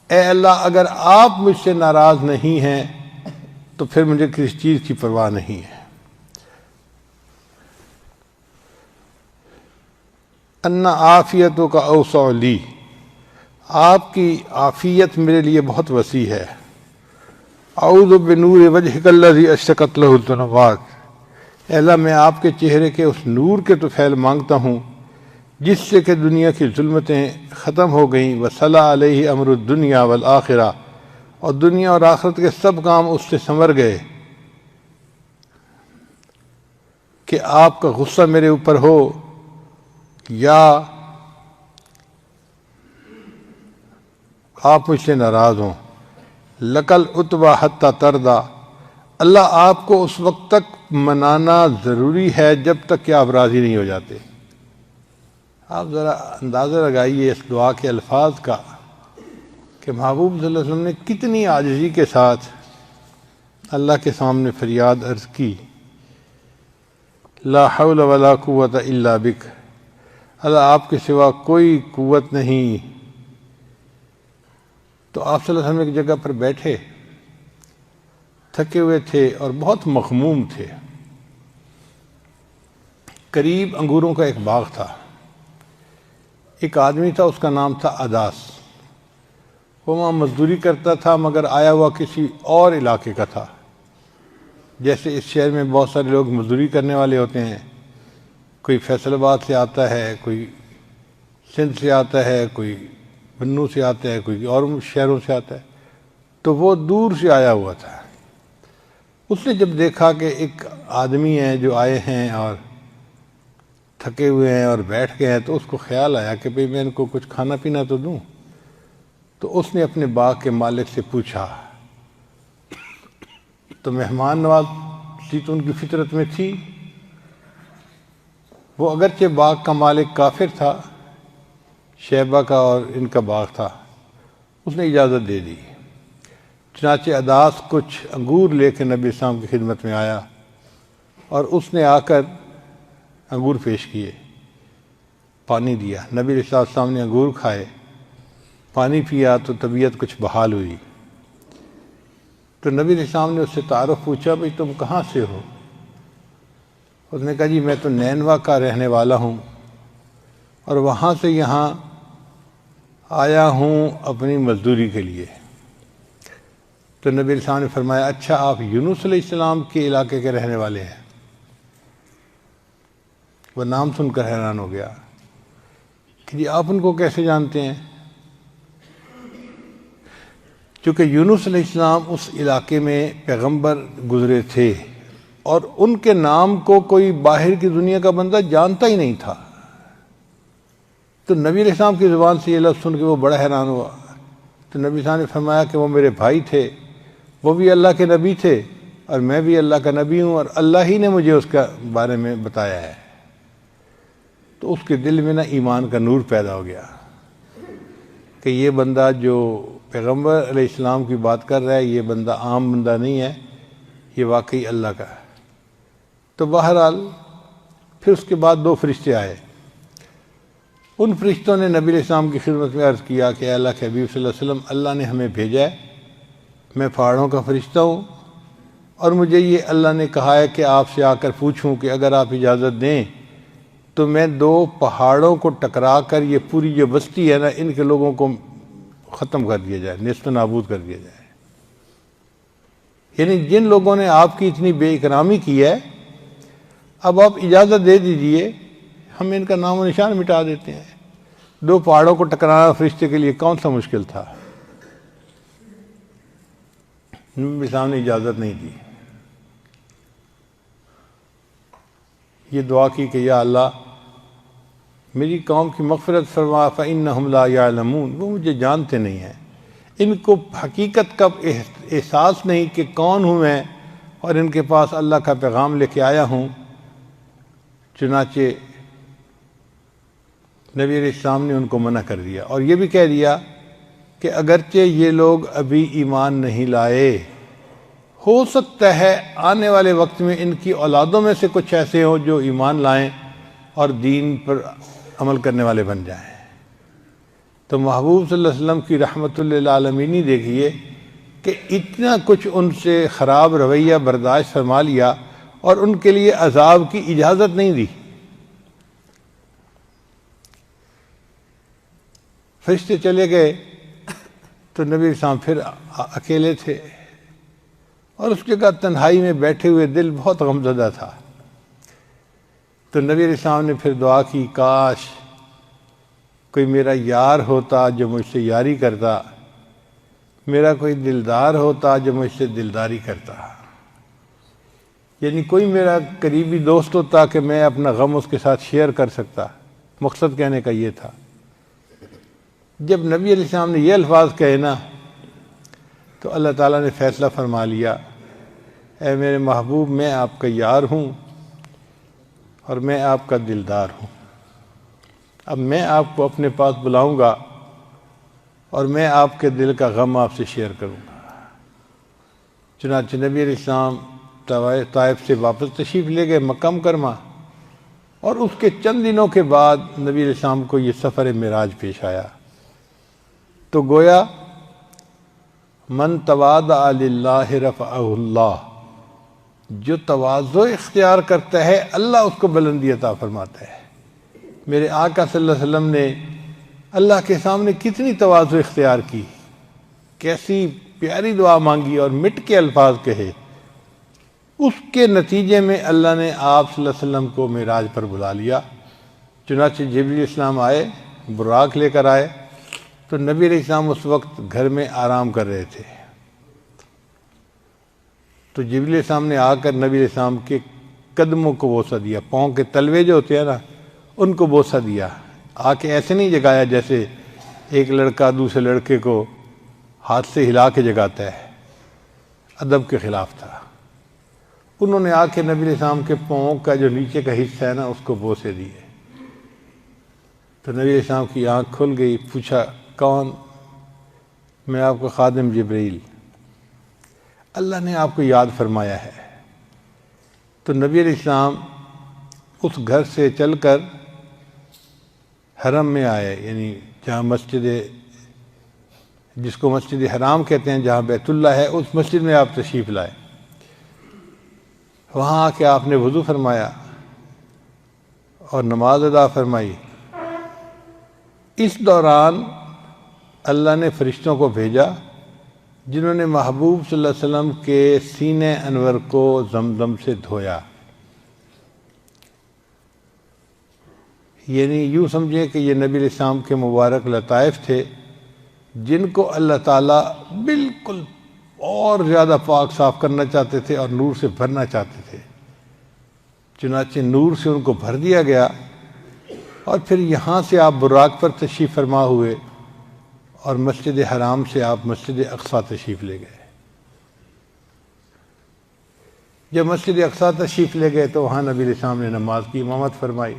اے اللہ اگر آپ مجھ سے ناراض نہیں ہیں تو پھر مجھے کسی چیز کی پرواہ نہیں ہے۔ ان عافیتوں کا اوسع لی، آپ کی عافیت میرے لیے بہت وسیع ہے۔ اعوذ بنور وجہک الذی اشرقت لہ الظلمات، اے اللہ میں آپ کے چہرے کے اس نور کے طفیل مانگتا ہوں جس سے کہ دنیا کی ظلمتیں ختم ہو گئیں، وصلح علیہ امر الدنیا والآخرہ، اور دنیا اور آخرت کے سب کام اس سے سنور گئے، کہ آپ کا غصہ میرے اوپر ہو یا آپ مجھ سے ناراض ہوں۔ لکل اتبا حتی تردا، اللہ آپ کو اس وقت تک منانا ضروری ہے جب تک کہ آپ راضی نہیں ہو جاتے۔ آپ ذرا اندازہ لگائیے اس دعا کے الفاظ کا کہ محبوب صلی اللہ علیہ وسلم نے کتنی عاجزی کے ساتھ اللہ کے سامنے فریاد عرض کی، لا حول ولا قوت الا بک، اللہ آپ کے سوا کوئی قوت نہیں۔ تو آپ صلی اللہ علیہ وسلم ایک جگہ پر بیٹھے، تھکے ہوئے تھے اور بہت مغموم تھے۔ قریب انگوروں کا ایک باغ تھا، ایک آدمی تھا، اس کا نام تھا اداس، وہ وہاں مزدوری کرتا تھا مگر آیا ہوا کسی اور علاقے کا تھا۔ جیسے اس شہر میں بہت سارے لوگ مزدوری کرنے والے ہوتے ہیں، کوئی فیصل آباد سے آتا ہے، کوئی سندھ سے آتا ہے، کوئی بنوں سے آتا ہے، کوئی اور شہروں سے آتا ہے، تو وہ دور سے آیا ہوا تھا۔ اس نے جب دیکھا کہ ایک آدمی ہیں جو آئے ہیں اور تھکے ہوئے ہیں اور بیٹھ گئے ہیں، تو اس کو خیال آیا کہ بھئی میں ان کو کچھ کھانا پینا تو دوں۔ تو اس نے اپنے باغ کے مالک سے پوچھا، تو مہمان نوازی تو ان کی فطرت میں تھی۔ وہ اگرچہ باغ کا مالک کافر تھا، شیبہ کا اور ان کا باغ تھا، اس نے اجازت دے دی۔ چنانچہ اداس کچھ انگور لے کے نبی اسلام کی خدمت میں آیا اور اس نے آ کر انگور پیش کیے، پانی دیا۔ نبی علیہ السلام نے انگور کھائے، پانی پیا تو طبیعت کچھ بحال ہوئی۔ تو نبی علیہ السلام نے اس سے تعارف پوچھا، بھئی تم کہاں سے ہو؟ اس نے کہا جی میں تو نینوا کا رہنے والا ہوں اور وہاں سے یہاں آیا ہوں اپنی مزدوری کے لیے۔ تو نبی علیہ السلام نے فرمایا، اچھا آپ یونس علیہ السلام کے علاقے کے رہنے والے ہیں؟ وہ نام سن کر حیران ہو گیا کہ جی آپ ان کو کیسے جانتے ہیں؟ چونکہ یونس علیہ السلام اس علاقے میں پیغمبر گزرے تھے اور ان کے نام کو کوئی باہر کی دنیا کا بندہ جانتا ہی نہیں تھا۔ تو نبی علیہ السلام کی زبان سے یہ لفظ سن کے وہ بڑا حیران ہوا۔ تو نبی صاحب نے فرمایا کہ وہ میرے بھائی تھے، وہ بھی اللہ کے نبی تھے اور میں بھی اللہ کا نبی ہوں، اور اللہ ہی نے مجھے اس کا بارے میں بتایا ہے۔ تو اس کے دل میں نا ایمان کا نور پیدا ہو گیا کہ یہ بندہ جو پیغمبر علیہ السلام کی بات کر رہا ہے، یہ بندہ عام بندہ نہیں ہے، یہ واقعی اللہ کا ہے۔ تو بہرحال پھر اس کے بعد دو فرشتے آئے۔ ان فرشتوں نے نبی علیہ السلام کی خدمت میں عرض کیا کہ اے اللہ کے حبیب صلی اللہ علیہ وسلم، اللہ نے ہمیں بھیجا ہے، میں پہاڑوں کا فرشتہ ہوں، اور مجھے یہ اللہ نے کہا ہے کہ آپ سے آ کر پوچھوں کہ اگر آپ اجازت دیں تو میں دو پہاڑوں کو ٹکرا کر یہ پوری جو بستی ہے نا، ان کے لوگوں کو ختم کر دیا جائے، نیست و نابود کر دیا جائے۔ یعنی جن لوگوں نے آپ کی اتنی بے اکرامی کی ہے، اب آپ اجازت دے دیجئے، ہم ان کا نام و نشان مٹا دیتے ہیں۔ دو پہاڑوں کو ٹکرانا فرشتے کے لیے کون سا مشکل تھا؟ نبی صاحب نے اجازت نہیں دی، یہ دعا کی کہ یا اللہ میری قوم کی مغفرت فرما، فإنہم لا یعلمون، وہ مجھے جانتے نہیں ہیں، ان کو حقیقت کا احساس نہیں کہ کون ہوں میں، اور ان کے پاس اللہ کا پیغام لے کے آیا ہوں۔ چنانچہ نبی علیہ السلام نے ان کو منع کر دیا اور یہ بھی کہہ دیا کہ اگرچہ یہ لوگ ابھی ایمان نہیں لائے، ہو سکتا ہے آنے والے وقت میں ان کی اولادوں میں سے کچھ ایسے ہوں جو ایمان لائیں اور دین پر عمل کرنے والے بن جائیں۔ تو محبوب صلی اللہ علیہ وسلم کی رحمت للعالمین دیکھیے کہ اتنا کچھ ان سے خراب رویہ برداشت فرما لیا اور ان کے لیے عذاب کی اجازت نہیں دی۔ فرشتے چلے گئے تو نبی علیہ السلام پھر اکیلے تھے، اور اس جگہ تنہائی میں بیٹھے ہوئے دل بہت غمزدہ تھا۔ تو نبی علیہ السلام نے پھر دعا کی، کاش کوئی میرا یار ہوتا جو مجھ سے یاری کرتا، میرا کوئی دلدار ہوتا جو مجھ سے دلداری کرتا، یعنی کوئی میرا قریبی دوست ہوتا کہ میں اپنا غم اس کے ساتھ شیئر کر سکتا۔ مقصد کہنے کا یہ تھا۔ جب نبی علیہ السلام نے یہ الفاظ کہے نا تو اللہ تعالیٰ نے فیصلہ فرما لیا، اے میرے محبوب، میں آپ کا یار ہوں اور میں آپ کا دلدار ہوں۔ اب میں آپ کو اپنے پاس بلاؤں گا اور میں آپ کے دل کا غم آپ سے شیئر کروں گا۔ چنانچہ نبی علیہ السلام طائف سے واپس تشریف لے گئے مکہ مکرمہ، اور اس کے چند دنوں کے بعد نبی علیہ السلام کو یہ سفر معراج پیش آیا۔ تو گویا من تواضع للہ رفعہ اللہ، جو تواضع اختیار کرتا ہے اللہ اس کو بلندی عطا فرماتا ہے۔ میرے آقا صلی اللہ علیہ وسلم نے اللہ کے سامنے کتنی تواضع اختیار کی، کیسی پیاری دعا مانگی اور مٹ کے الفاظ کہے، اس کے نتیجے میں اللہ نے آپ صلی اللہ علیہ وسلم کو معراج پر بلا لیا۔ چنانچہ جبریل السلام آئے، براق لے کر آئے، تو نبی علیہ السلام اس وقت گھر میں آرام کر رہے تھے۔ تو جبریل السلام نے آ کر نبی علیہ السلام کے قدموں کو بوسہ دیا، پاؤں کے تلوے جو ہوتے ہیں نا ان کو بوسہ دیا۔ آ کے ایسے نہیں جگایا جیسے ایک لڑکا دوسرے لڑکے کو ہاتھ سے ہلا کے جگاتا ہے، ادب کے خلاف تھا۔ انہوں نے آ کے نبی علیہ السلام کے پاؤں کا جو نیچے کا حصہ ہے نا اس کو بوسے دیے۔ تو نبی علیہ السلام کی آنکھ کھل گئی، پوچھا کون؟ میں آپ کا خادم جبریل، اللہ نے آپ کو یاد فرمایا ہے۔ تو نبی علیہ السلام اس گھر سے چل کر حرم میں آئے، یعنی جہاں مسجد جس کو مسجد حرام کہتے ہیں، جہاں بیت اللہ ہے، اس مسجد میں آپ تشریف لائے۔ وہاں آ کے آپ نے وضو فرمایا اور نماز ادا فرمائی۔ اس دوران اللہ نے فرشتوں کو بھیجا جنہوں نے محبوب صلی اللہ علیہ وسلم کے سینے انور کو زمزم سے دھویا۔ یعنی یوں سمجھیں کہ یہ نبی علیہ السلام کے مبارک لطائف تھے جن کو اللہ تعالیٰ بالکل اور زیادہ پاک صاف کرنا چاہتے تھے اور نور سے بھرنا چاہتے تھے۔ چنانچہ نور سے ان کو بھر دیا گیا، اور پھر یہاں سے آپ براق پر تشریف فرما ہوئے اور مسجد حرام سے آپ مسجد اقصیٰ تشریف لے گئے۔ جب مسجد اقصیٰ تشریف لے گئے تو وہاں نبی علیہ السلام نے نماز کی امامت فرمائی۔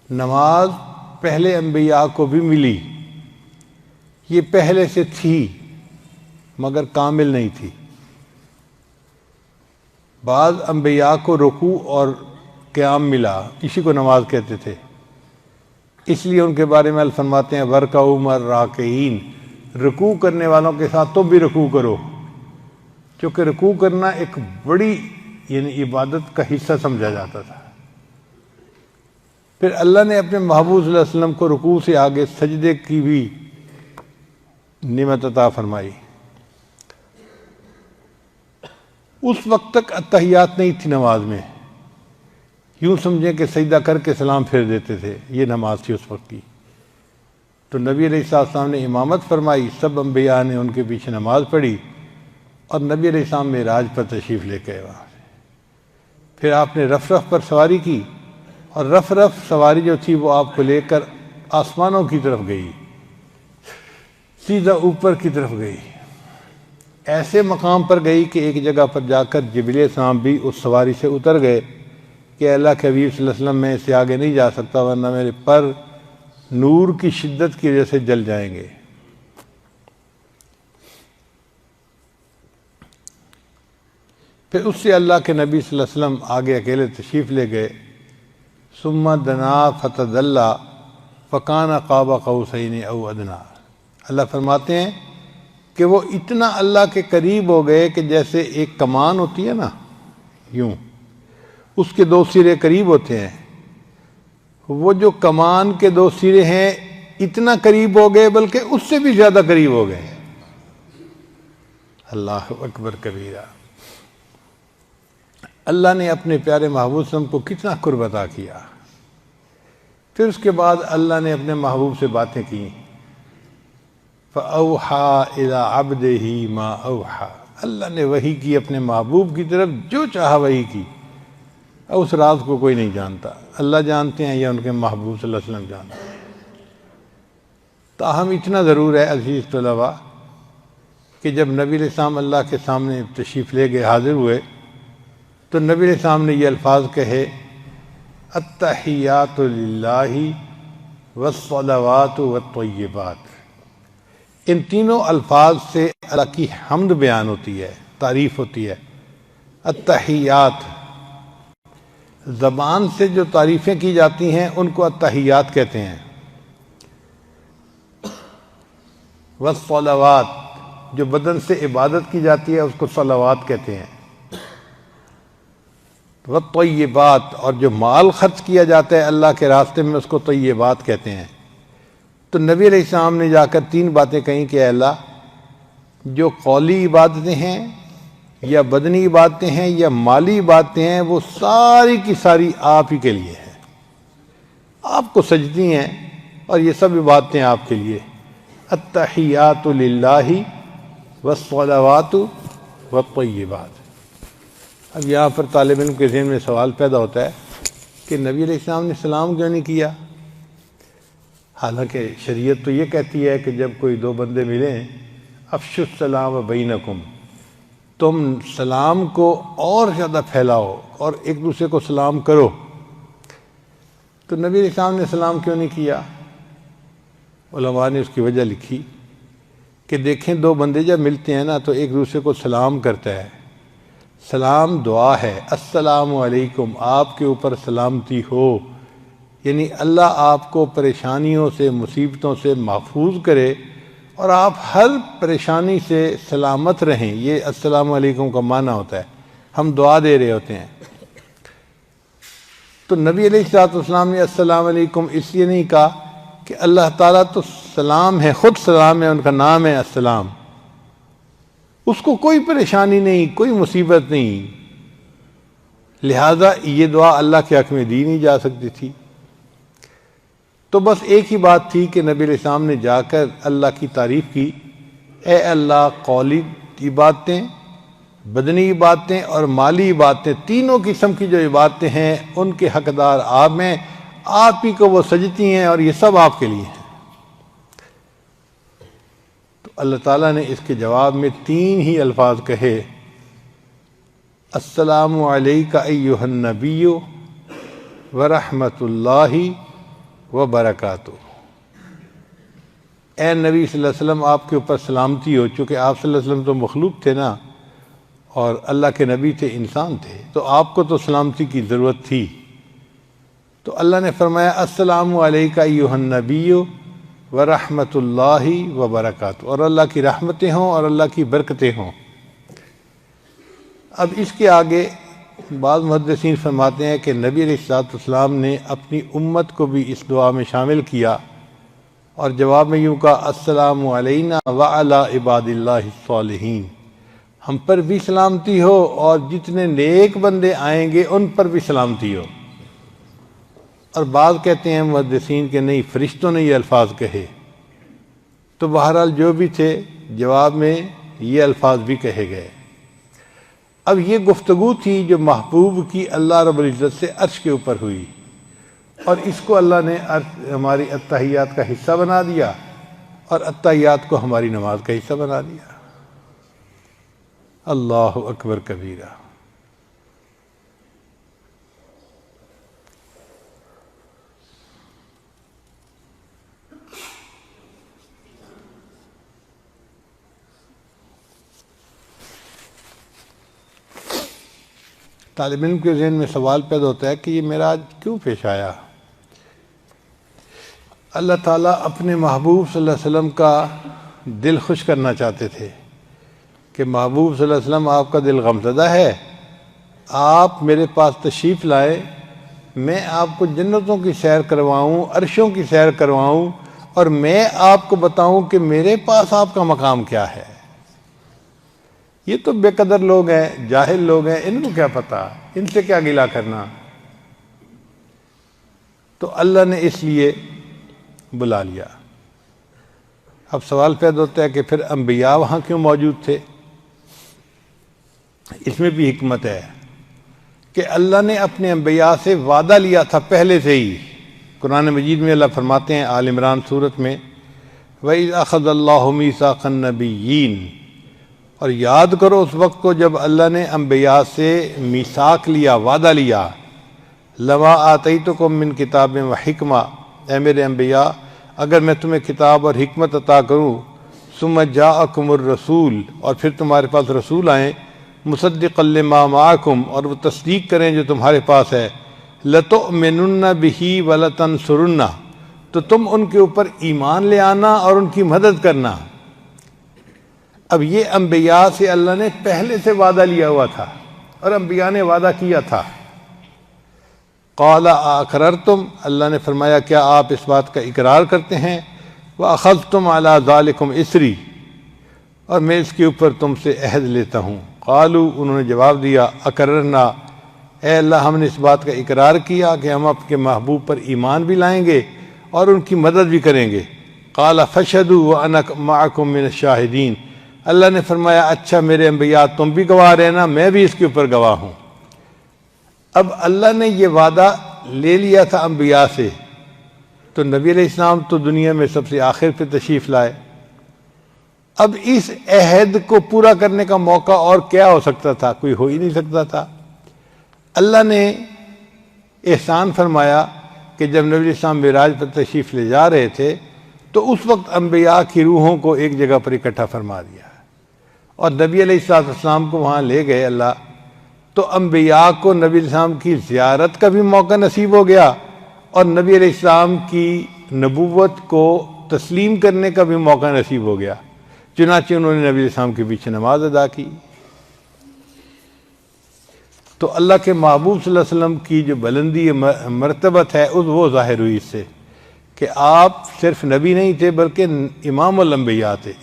نماز پہلے انبیاء کو بھی ملی، یہ پہلے سے تھی مگر کامل نہیں تھی۔ بعض انبیاء کو رکوع اور قیام ملا، اسی کو نماز کہتے تھے، اس لیے ان کے بارے میں اللہ فرماتے ہیں وَرْكَعُوا مَعَ الرَّاكِعِينَ، رکوع کرنے والوں کے ساتھ تم بھی رکوع کرو، کیونکہ رکوع کرنا ایک بڑی یعنی عبادت کا حصہ سمجھا جاتا تھا۔ پھر اللہ نے اپنے محبوب صلی اللہ علیہ وسلم کو رکوع سے آگے سجدے کی بھی نعمت عطا فرمائی۔ اس وقت تک اتحیات نہیں تھی نماز میں، یوں سمجھیں کہ سجدہ کر کے سلام پھیر دیتے تھے، یہ نماز تھی اس وقت کی۔ تو نبی علیہ السلام نے امامت فرمائی، سب انبیاء نے ان کے پیچھے نماز پڑھی، اور نبی علیہ السلام معراج پر تشریف لے کے وہاں سے پھر آپ نے رف رف پر سواری کی، اور رف رف سواری جو تھی وہ آپ کو لے کر آسمانوں کی طرف گئی، سیدھا اوپر کی طرف گئی، ایسے مقام پر گئی کہ ایک جگہ پر جا کر جبریل السلام بھی اس سواری سے اتر گئے کہ اللہ کے حبیب صلی اللہ علیہ وسلم میں اس سے آگے نہیں جا سکتا ورنہ میرے پر نور کی شدت کی وجہ سے جل جائیں گے۔ پھر اس سے اللہ کے نبی صلی اللہ علیہ وسلم آگے اکیلے تشریف لے گئے۔ ثم دنا فتدلی، فَكَانَ قَابَ قَوْسَيْنِ أَوْ أَدْنَىٰ۔ اللہ فرماتے ہیں کہ وہ اتنا اللہ کے قریب ہو گئے کہ جیسے ایک کمان ہوتی ہے نا، یوں اس کے دو سرے قریب ہوتے ہیں، وہ جو کمان کے دو سرے ہیں اتنا قریب ہو گئے بلکہ اس سے بھی زیادہ قریب ہو گئے۔ اللہ اکبر کبیرہ۔ اللہ نے اپنے پیارے محبوب صلی اللہ علیہ وسلم کو کتنا قرب عطا کیا۔ پھر اس کے بعد اللہ نے اپنے محبوب سے باتیں کی، فَأَوْحَىٰ إِلَىٰ عَبْدِهِ مَا أَوْحَىٰ۔ اللہ نے وحی کی اپنے محبوب کی طرف جو چاہا وحی کی، اور اس راز کو کوئی نہیں جانتا، اللہ جانتے ہیں یا ان کے محبوب صلی اللہ علیہ وسلم جانتے ہیں۔ تاہم اتنا ضرور ہے عزیز طلباء کہ جب نبی علیہ السلام اللہ کے سامنے تشریف لے گئے، حاضر ہوئے، تو نبی علیہ السلام نے یہ الفاظ کہے، التحیات للہ والصلوات والطیبات۔ ان تینوں الفاظ سے اللہ کی حمد بیان ہوتی ہے، تعریف ہوتی ہے۔ التحیات، زبان سے جو تعریفیں کی جاتی ہیں ان کو التحیات کہتے ہیں۔ والصلوات، جو بدن سے عبادت کی جاتی ہے اس کو صلوات کہتے ہیں۔ والطیبات، اور جو مال خرچ کیا جاتا ہے اللہ کے راستے میں اس کو طیبات کہتے ہیں۔ تو نبی علیہ السلام نے جا کر تین باتیں کہیں کہ اے اللہ، جو قولی عبادتیں ہیں یا بدنی عبادتیں ہیں یا مالی عبادتیں ہیں وہ ساری کی ساری آپ ہی کے لیے ہیں، آپ کو سجدی ہیں اور یہ سب عبادتیں آپ کے لیے۔ التحیات للہ والصلوات والطیبات۔ اب یہاں پر طالب علم کے ذہن میں سوال پیدا ہوتا ہے کہ نبی علیہ السلام نے سلام کیوں نہیں کیا؟ حالانکہ شریعت تو یہ کہتی ہے کہ جب کوئی دو بندے ملیں، افشوا السلام بینکم، تم سلام کو اور زیادہ پھیلاؤ اور ایک دوسرے کو سلام کرو۔ تو نبی علیہ السلام نے سلام کیوں نہیں کیا؟ علماء نے اس کی وجہ لکھی کہ دیکھیں، دو بندے جب ملتے ہیں نا تو ایک دوسرے کو سلام کرتا ہے، سلام دعا ہے، السلام علیکم، آپ کے اوپر سلامتی ہو، یعنی اللہ آپ کو پریشانیوں سے، مصیبتوں سے محفوظ کرے اور آپ ہر پریشانی سے سلامت رہیں، یہ السلام علیکم کا معنی ہوتا ہے، ہم دعا دے رہے ہوتے ہیں۔ تو نبی علیہ السلام نے السلام علیکم اس لیے نہیں کہا کہ اللہ تعالیٰ تو سلام ہے، خود سلام ہے، ان کا نام ہے السلام، اس کو کوئی پریشانی نہیں، کوئی مصیبت نہیں، لہذا یہ دعا اللہ کے حق میں دی نہیں جا سکتی تھی۔ تو بس ایک ہی بات تھی کہ نبی علیہ السلام نے جا کر اللہ کی تعریف کی، اے اللہ، قولی عبادتیں، بدنی عبادتیں اور مالی عبادتیں، تینوں قسم کی جو عبادتیں ہیں ان کے حقدار آپ ہیں، آپ ہی کو وہ سجدتی ہیں اور یہ سب آپ کے لیے ہیں۔ تو اللہ تعالیٰ نے اس کے جواب میں تین ہی الفاظ کہے، السلام علیک ایھا النبی ورحمۃ اللہ وبرکاتہ۔ اے نبی صلی اللہ علیہ وسلم، آپ کے اوپر سلامتی ہو، چونکہ آپ صلی اللہ علیہ وسلم تو مخلوق تھے نا اور اللہ کے نبی تھے، انسان تھے، تو آپ کو تو سلامتی کی ضرورت تھی۔ تو اللہ نے فرمایا السلام علیک ایھا النبی ورحمۃ اللہ وبرکاتہ، اور اللہ کی رحمتیں ہوں اور اللہ کی برکتیں ہوں۔ اب اس کے آگے بعض محدثین فرماتے ہیں کہ نبی علیہ السلام نے اپنی امت کو بھی اس دعا میں شامل کیا اور جواب میں یوں کہا، السلام علینا وعلی عباد اللہ الصالحین، ہم پر بھی سلامتی ہو اور جتنے نیک بندے آئیں گے ان پر بھی سلامتی ہو۔ اور بعض کہتے ہیں محدثین کہ نہیں، فرشتوں نے یہ الفاظ کہے۔ تو بہرحال جو بھی تھے، جواب میں یہ الفاظ بھی کہے گئے۔ اب یہ گفتگو تھی جو محبوب کی اللہ رب العزت سے عرش کے اوپر ہوئی، اور اس کو اللہ نے ہماری التحیات کا حصہ بنا دیا اور التحیات کو ہماری نماز کا حصہ بنا دیا۔ اللہ اکبر کبیرہ۔ طالب علم کے ذہن میں سوال پیدا ہوتا ہے کہ یہ معراج کیوں پیش آیا؟ اللہ تعالیٰ اپنے محبوب صلی اللہ علیہ وسلم کا دل خوش کرنا چاہتے تھے کہ محبوب صلی اللہ علیہ وسلم آپ کا دل غمزدہ ہے، آپ میرے پاس تشریف لائیں، میں آپ کو جنتوں کی سیر کرواؤں، عرشوں کی سیر کرواؤں، اور میں آپ کو بتاؤں کہ میرے پاس آپ کا مقام کیا ہے۔ یہ تو بے قدر لوگ ہیں، جاہل لوگ ہیں، ان کو کیا پتہ، ان سے کیا گلہ کرنا۔ تو اللہ نے اس لیے بلا لیا۔ اب سوال پیدا ہوتا ہے کہ پھر انبیاء وہاں کیوں موجود تھے؟ اس میں بھی حکمت ہے کہ اللہ نے اپنے انبیاء سے وعدہ لیا تھا پہلے سے ہی۔ قرآن مجید میں اللہ فرماتے ہیں آل عمران سورت میں وَإِذْ أَخَذَ اللَّهُ مِيثَاقَ النَّبِيِّينَ، اور یاد کرو اس وقت کو جب اللہ نے انبیاء سے میثاق لیا، وعدہ لیا، لَمَا آتَيْتُكُم مِّن كِتَابٍ وَحِكْمَةٍ، اے میرے انبیاء اگر میں تمہیں کتاب اور حکمت عطا کروں، ثُمَّ جَاءَكُمُ الرَّسُولُ، اور پھر تمہارے پاس رسول آئیں، مُصَدِّقًا لِمَا مَعَكُمْ، اور وہ تصدیق کریں جو تمہارے پاس ہے، لَتُؤْمِنُنَّ بِهِ وَلَتَنْصُرُنَّهُ، تو تم ان کے اوپر ایمان لے آنا اور ان کی مدد کرنا۔ اب یہ انبیاء سے اللہ نے پہلے سے وعدہ لیا ہوا تھا، اور انبیاء نے وعدہ کیا تھا۔ قال اقررتم، اللہ نے فرمایا کیا آپ اس بات کا اقرار کرتے ہیں، واخذتم علی ذالکم اسری، اور میں اس کے اوپر تم سے عہد لیتا ہوں۔ قالوا، انہوں نے جواب دیا، اقررنا، اے اللہ ہم نے اس بات کا اقرار کیا کہ ہم اپنے محبوب پر ایمان بھی لائیں گے اور ان کی مدد بھی کریں گے۔ قال فاشهدوا وانا معکم من الشاہدین، اللہ نے فرمایا اچھا میرے انبیاء تم بھی گواہ رہنا، میں بھی اس کے اوپر گواہ ہوں۔ اب اللہ نے یہ وعدہ لے لیا تھا انبیاء سے، تو نبی علیہ السلام تو دنیا میں سب سے آخر پہ تشریف لائے۔ اب اس عہد کو پورا کرنے کا موقع اور کیا ہو سکتا تھا؟ کوئی ہو ہی نہیں سکتا تھا۔ اللہ نے احسان فرمایا کہ جب نبی علیہ السلام معراج پر تشریف لے جا رہے تھے تو اس وقت انبیاء کی روحوں کو ایک جگہ پر اکٹھا فرما دیا، اور نبی علیہ السلام کو وہاں لے گئے اللہ، تو انبیاء کو نبی علیہ السلام کی زیارت کا بھی موقع نصیب ہو گیا، اور نبی علیہ السلام کی نبوت کو تسلیم کرنے کا بھی موقع نصیب ہو گیا، چنانچہ انہوں نے نبی علیہ السلام کے پیچھے نماز ادا کی۔ تو اللہ کے محبوب صلی اللہ علیہ وسلم کی جو بلندی مرتبت ہے وہ ظاہر ہوئی اس سے کہ آپ صرف نبی نہیں تھے بلکہ امام الانبیاء تھے،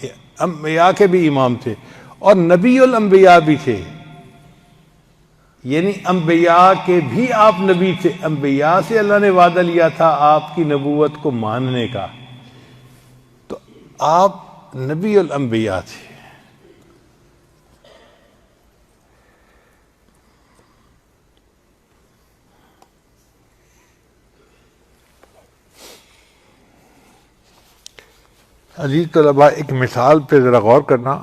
انبیاء کے بھی امام تھے اور نبی الانبیاء بھی تھے، یعنی انبیاء کے بھی آپ نبی تھے۔ انبیاء سے اللہ نے وعدہ لیا تھا آپ کی نبوت کو ماننے کا، تو آپ نبی الانبیاء تھے۔ عزیز طلباء، ایک مثال پہ ذرا غور کرنا۔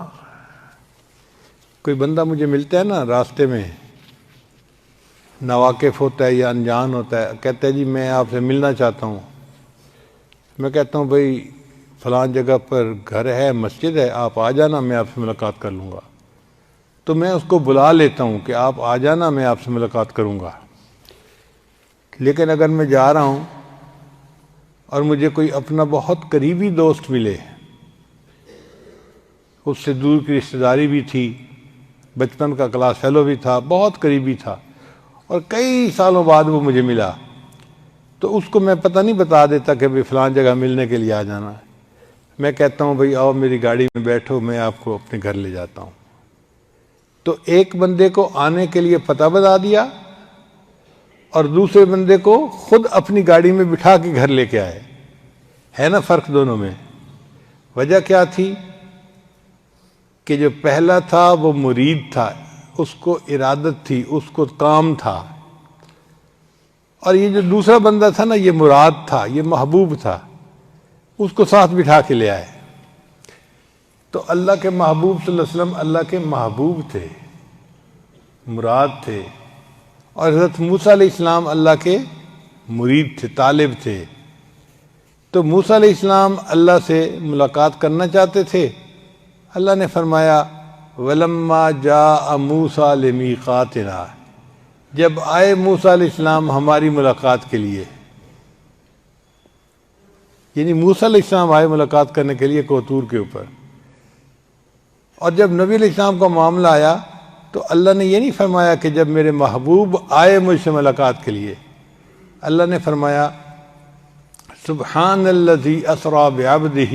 کوئی بندہ مجھے ملتا ہے نا راستے میں، ناواقف ہوتا ہے یا انجان ہوتا ہے، کہتا ہے جی میں آپ سے ملنا چاہتا ہوں۔ میں کہتا ہوں بھائی فلاں جگہ پر گھر ہے، مسجد ہے، آپ آ جانا، میں آپ سے ملاقات کر لوں گا۔ تو میں اس کو بلا لیتا ہوں کہ آپ آ جانا، میں آپ سے ملاقات کروں گا۔ لیکن اگر میں جا رہا ہوں اور مجھے کوئی اپنا بہت قریبی دوست ملے، اس سے دور کی رشتہ داری بھی تھی، بچپن کا کلاس فیلو بھی تھا، بہت قریبی تھا، اور کئی سالوں بعد وہ مجھے ملا، تو اس کو میں پتہ نہیں بتا دیتا کہ بھئی فلان جگہ ملنے کے لیے آ جانا ہے۔ میں کہتا ہوں بھئی آؤ میری گاڑی میں بیٹھو، میں آپ کو اپنے گھر لے جاتا ہوں۔ تو ایک بندے کو آنے کے لیے پتہ بتا دیا اور دوسرے بندے کو خود اپنی گاڑی میں بٹھا کے گھر لے کے آئے۔ ہے نا فرق دونوں میں؟ وجہ کیا تھی کہ جو پہلا تھا وہ مرید تھا، اس کو ارادت تھی، اس کو کام تھا، اور یہ جو دوسرا بندہ تھا نا یہ مراد تھا، یہ محبوب تھا، اس کو ساتھ بٹھا کے لے آئے۔ تو اللہ کے محبوب صلی اللہ علیہ وسلم اللہ کے محبوب تھے، مراد تھے، اور حضرت موسیٰ علیہ السلام اللہ کے مرید تھے، طالب تھے۔ تو موسیٰ علیہ السلام اللہ سے ملاقات کرنا چاہتے تھے، اللہ نے فرمایا وَلَمَّا جَاءَ مُوسَىٰ لِمِيقَاتِنَا، جب آئے موسیٰ علیہ السلام ہماری ملاقات کے لیے، یعنی موسیٰ علیہ السلام آئے ملاقات کرنے کے لیے کوہ طور کے اوپر، اور جب نبی علیہ السلام کا معاملہ آیا تو اللہ نے یہ نہیں فرمایا کہ جب میرے محبوب آئے مجھ سے ملاقات کے لیے، اللہ نے فرمایا سبحان الذی اسریٰ بعبدہ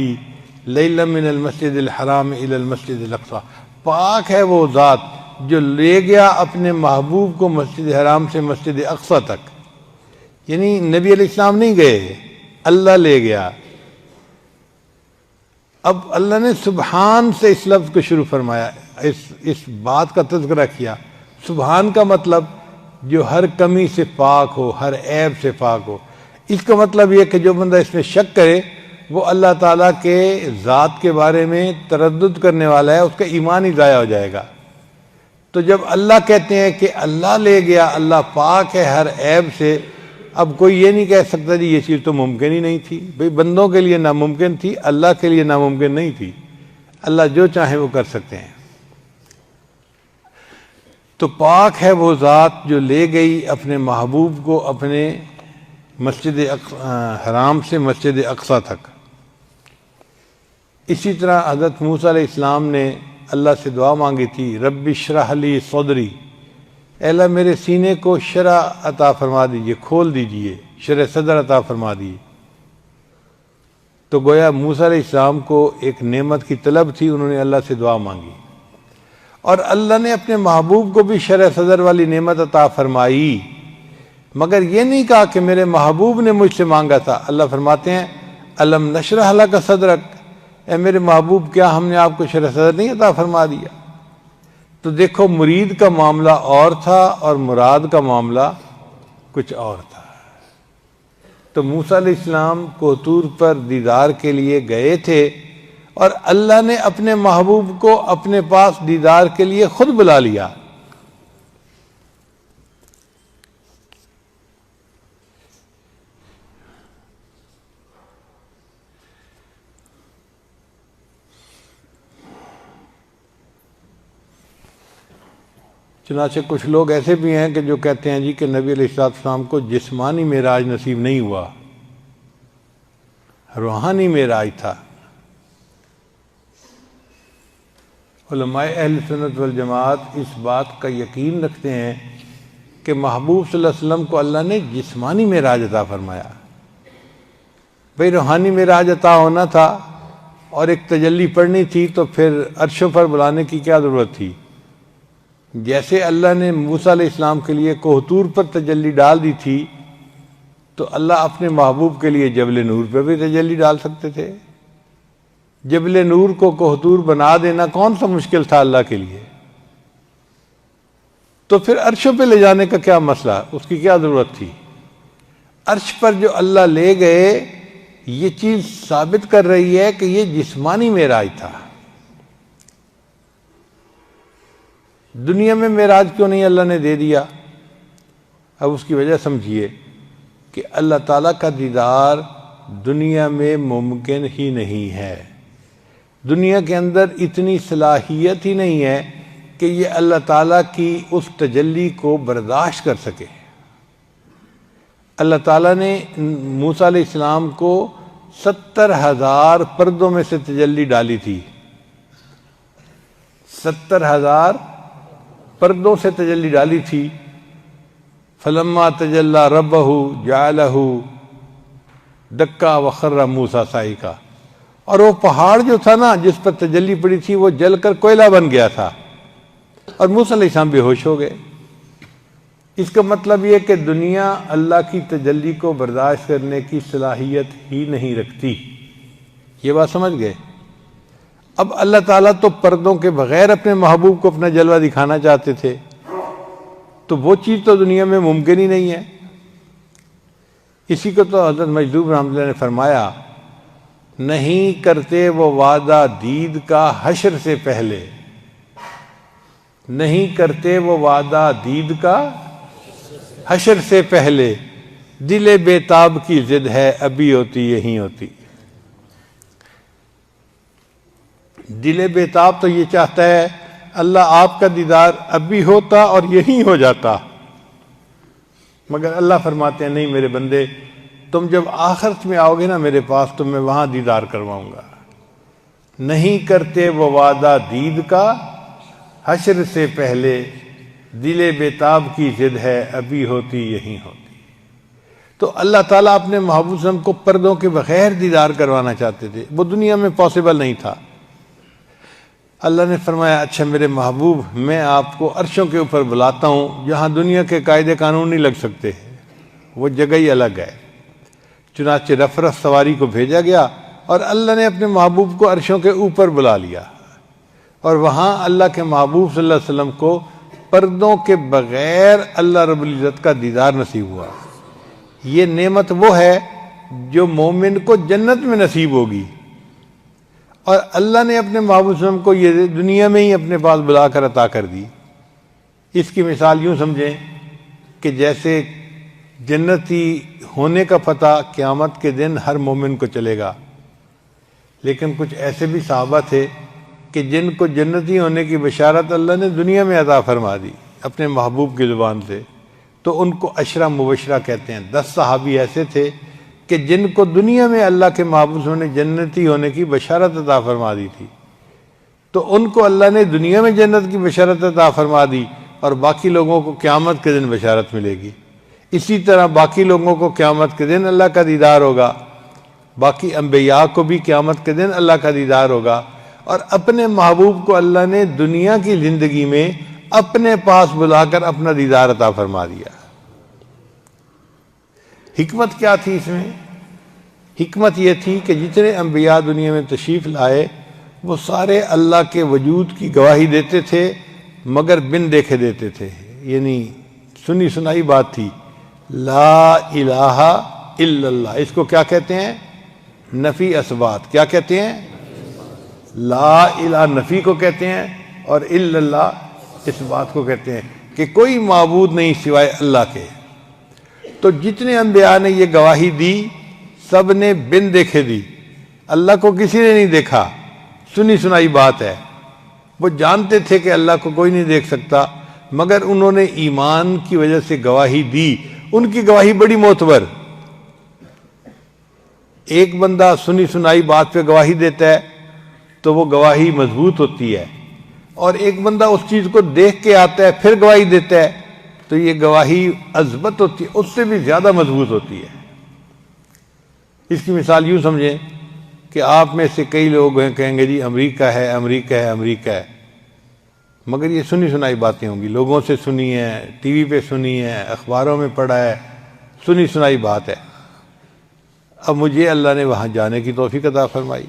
لیلا من المسجد الحرام الی المسجد الاقصی، پاک ہے وہ ذات جو لے گیا اپنے محبوب کو مسجد حرام سے مسجد اقصی تک، یعنی نبی علیہ السلام نہیں گئے، اللہ لے گیا۔ اب اللہ نے سبحان سے اس لفظ کو شروع فرمایا، اس بات کا تذکرہ کیا۔ سبحان کا مطلب جو ہر کمی سے پاک ہو، ہر عیب سے پاک ہو۔ اس کا مطلب یہ کہ جو بندہ اس میں شک کرے وہ اللہ تعالیٰ کے ذات کے بارے میں تردد کرنے والا ہے، اس کا ایمان ہی ضائع ہو جائے گا۔ تو جب اللہ کہتے ہیں کہ اللہ لے گیا، اللہ پاک ہے ہر عیب سے، اب کوئی یہ نہیں کہہ سکتا جی یہ چیز تو ممکن ہی نہیں تھی۔ بھئی بندوں کے لیے ناممکن تھی، اللہ کے لیے ناممکن نہیں تھی۔ اللہ جو چاہے وہ کر سکتے ہیں۔ تو پاک ہے وہ ذات جو لے گئی اپنے محبوب کو اپنے مسجد حرام سے مسجد اقصی تک۔ اسی طرح حضرت موسیٰ علیہ السلام نے اللہ سے دعا مانگی تھی، رب اشرح لی صدری، اے اللہ میرے سینے کو شرح عطا فرما دیجئے، کھول دیجئے، شرح صدر عطا فرما دیجئے۔ تو گویا موسیٰ علیہ السلام کو ایک نعمت کی طلب تھی، انہوں نے اللہ سے دعا مانگی، اور اللہ نے اپنے محبوب کو بھی شرح صدر والی نعمت عطا فرمائی، مگر یہ نہیں کہا کہ میرے محبوب نے مجھ سے مانگا تھا۔ اللہ فرماتے ہیں الم نشرح لک صدرک، اے میرے محبوب کیا ہم نے آپ کو شرح صدر نہیں عطا فرما دیا؟ تو دیکھو مرید کا معاملہ اور تھا اور مراد کا معاملہ کچھ اور تھا۔ تو موسیٰ علیہ السلام کوہ طور پر دیدار کے لیے گئے تھے، اور اللہ نے اپنے محبوب کو اپنے پاس دیدار کے لیے خود بلا لیا۔ چنانچہ کچھ لوگ ایسے بھی ہیں کہ جو کہتے ہیں جی کہ نبی علیہ السلام کو جسمانی معراج نصیب نہیں ہوا، روحانی معراج تھا۔ علماء اہل سنت والجماعت اس بات کا یقین رکھتے ہیں کہ محبوب صلی اللہ علیہ وسلم کو اللہ نے جسمانی معراج عطا فرمایا۔ بھئی روحانی معراج عطا ہونا تھا اور ایک تجلی پڑھنی تھی تو پھر عرشوں پر بلانے کی کیا ضرورت تھی؟ جیسے اللہ نے موسیٰ علیہ السلام کے لیے کوہ طور پر تجلی ڈال دی تھی، تو اللہ اپنے محبوب کے لیے جبل نور پہ بھی تجلی ڈال سکتے تھے۔ جبل نور کو کوہ طور بنا دینا کون سا مشکل تھا اللہ کے لیے؟ تو پھر عرشوں پہ لے جانے کا کیا مسئلہ، اس کی کیا ضرورت تھی؟ عرش پر جو اللہ لے گئے، یہ چیز ثابت کر رہی ہے کہ یہ جسمانی معراج تھا۔ دنیا میں معراج کیوں نہیں اللہ نے دے دیا؟ اب اس کی وجہ سمجھیے کہ اللہ تعالیٰ کا دیدار دنیا میں ممکن ہی نہیں ہے۔ دنیا کے اندر اتنی صلاحیت ہی نہیں ہے کہ یہ اللہ تعالیٰ کی اس تجلی کو برداشت کر سکے۔ اللہ تعالیٰ نے موسیٰ علیہ السلام کو 70,000 پردوں میں سے تجلی ڈالی تھی۔ 70,000 پردوں سے تجلی ڈالی تھی۔ فلما تجلی ربہ جعلہ دکا وخر موسیٰ صعقا، اور وہ پہاڑ جو تھا نا جس پر تجلی پڑی تھی وہ جل کر کوئلہ بن گیا تھا، اور موسیٰ علیہ السلام بے ہوش ہو گئے۔ اس کا مطلب یہ کہ دنیا اللہ کی تجلی کو برداشت کرنے کی صلاحیت ہی نہیں رکھتی۔ یہ بات سمجھ گئے؟ اب اللہ تعالیٰ تو پردوں کے بغیر اپنے محبوب کو اپنا جلوہ دکھانا چاہتے تھے، تو وہ چیز تو دنیا میں ممکن ہی نہیں ہے۔ اسی کو تو حضرت مجذوب رحمۃ اللہ نے فرمایا، نہیں کرتے وہ وعدہ دید کا حشر سے پہلے، نہیں کرتے وہ وعدہ دید کا حشر سے پہلے، دل بیتاب کی ضد ہے ابھی ہوتی یہیں ہوتی۔ دل بیتاب تو یہ چاہتا ہے اللہ آپ کا دیدار اب بھی ہوتا اور یہی ہو جاتا، مگر اللہ فرماتے ہیں نہیں میرے بندے، تم جب آخرت میں آؤ گے نا میرے پاس تو میں وہاں دیدار کرواؤں گا. نہیں کرتے وہ وعدہ دید کا، حشر سے پہلے دل بیتاب کی ضد ہے، ابھی ہوتی یہی ہوتی. تو اللہ تعالیٰ اپنے محبوب صلی اللہ علیہ وسلم کو پردوں کے بغیر دیدار کروانا چاہتے تھے، وہ دنیا میں پاسبل نہیں تھا. اللہ نے فرمایا اچھا میرے محبوب میں آپ کو عرشوں کے اوپر بلاتا ہوں جہاں دنیا کے قاعدے قانون نہیں لگ سکتے، وہ جگہ ہی الگ ہے. چنانچہ رف سواری کو بھیجا گیا اور اللہ نے اپنے محبوب کو عرشوں کے اوپر بلا لیا، اور وہاں اللہ کے محبوب صلی اللہ علیہ وسلم کو پردوں کے بغیر اللہ رب العزت کا دیدار نصیب ہوا. یہ نعمت وہ ہے جو مومن کو جنت میں نصیب ہوگی، اور اللہ نے اپنے محبوب صلی اللہ علیہ وسلم کو یہ دنیا میں ہی اپنے پاس بلا کر عطا کر دی. اس کی مثال یوں سمجھیں کہ جیسے جنتی ہونے کا پتہ قیامت کے دن ہر مومن کو چلے گا، لیکن کچھ ایسے بھی صحابہ تھے کہ جن کو جنتی ہونے کی بشارت اللہ نے دنیا میں عطا فرما دی اپنے محبوب کی زبان سے، تو ان کو عشرہ مبشرہ کہتے ہیں. 10 صحابی ایسے تھے کہ جن کو دنیا میں اللہ کے محبوب نے جنتی ہونے کی بشارت عطا فرما دی تھی، تو ان کو اللہ نے دنیا میں جنت کی بشارت عطا فرما دی، اور باقی لوگوں کو قیامت کے دن بشارت ملے گی. اسی طرح باقی لوگوں کو قیامت کے دن اللہ کا دیدار ہوگا، باقی انبیاء کو بھی قیامت کے دن اللہ کا دیدار ہوگا. اور اپنے محبوب کو اللہ نے دنیا کی زندگی میں اپنے پاس بلا کر اپنا دیدار عطا فرما دیا. حکمت کیا تھی اس میں؟ حکمت یہ تھی کہ جتنے انبیاء دنیا میں تشریف لائے وہ سارے اللہ کے وجود کی گواہی دیتے تھے، مگر بن دیکھے دیتے تھے. یعنی سنی سنائی بات تھی. لا الہ الا اللہ، اس کو کیا کہتے ہیں؟ نفی اثبات. کیا کہتے ہیں؟ لا الہ نفی کو کہتے ہیں، اور الا اللہ اس بات کو کہتے ہیں کہ کوئی معبود نہیں سوائے اللہ کے. تو جتنے انبیاء نے یہ گواہی دی سب نے بن دیکھے دی، اللہ کو کسی نے نہیں دیکھا، سنی سنائی بات ہے. وہ جانتے تھے کہ اللہ کو کوئی نہیں دیکھ سکتا، مگر انہوں نے ایمان کی وجہ سے گواہی دی. ان کی گواہی بڑی معتبر. ایک بندہ سنی سنائی بات پہ گواہی دیتا ہے تو وہ گواہی مضبوط ہوتی ہے، اور ایک بندہ اس چیز کو دیکھ کے آتا ہے پھر گواہی دیتا ہے تو یہ گواہی اثبت ہوتی ہے، اس سے بھی زیادہ مضبوط ہوتی ہے. اس کی مثال یوں سمجھیں کہ آپ میں سے کئی لوگ ہیں کہیں گے جی امریکہ ہے امریکہ ہے امریکہ ہے، مگر یہ سنی سنائی باتیں ہوں گی، لوگوں سے سنی ہیں، ٹی وی پہ سنی ہے، اخباروں میں پڑھا ہے، سنی سنائی بات ہے. اب مجھے اللہ نے وہاں جانے کی توفیق عطا فرمائی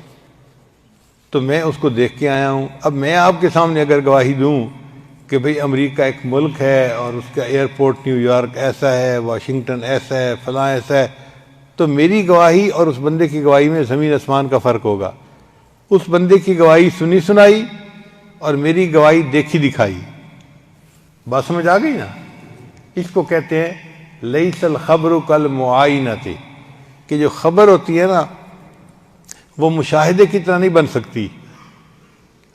تو میں اس کو دیکھ کے آیا ہوں. اب میں آپ کے سامنے اگر گواہی دوں کہ بھئی امریکہ ایک ملک ہے اور اس کا ایئرپورٹ نیو یارک ایسا ہے، واشنگٹن ایسا ہے، فلاں ایسا ہے، تو میری گواہی اور اس بندے کی گواہی میں زمین آسمان کا فرق ہوگا. اس بندے کی گواہی سنی سنائی اور میری گواہی دیکھی دکھائی. بات سمجھ آ گئی نا؟ اس کو کہتے ہیں لیس الخبر کالمعائنۃ، کہ جو خبر ہوتی ہے نا وہ مشاہدے کی طرح نہیں بن سکتی.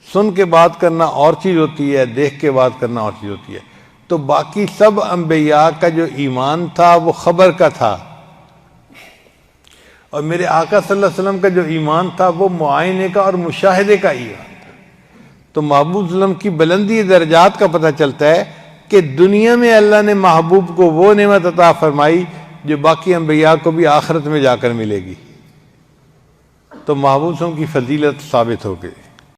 سن کے بات کرنا اور چیز ہوتی ہے، دیکھ کے بات کرنا اور چیز ہوتی ہے. تو باقی سب انبیاء کا جو ایمان تھا وہ خبر کا تھا، اور میرے آقا صلی اللہ علیہ وسلم کا جو ایمان تھا وہ معائنے کا اور مشاہدے کا ایمان تھا. تو محبوب صلی اللہ علیہ وسلم کی بلندی درجات کا پتہ چلتا ہے کہ دنیا میں اللہ نے محبوب کو وہ نعمت عطا فرمائی جو باقی انبیاء کو بھی آخرت میں جا کر ملے گی. تو محبوب صلی اللہ علیہ وسلم کی فضیلت ثابت ہو گئی.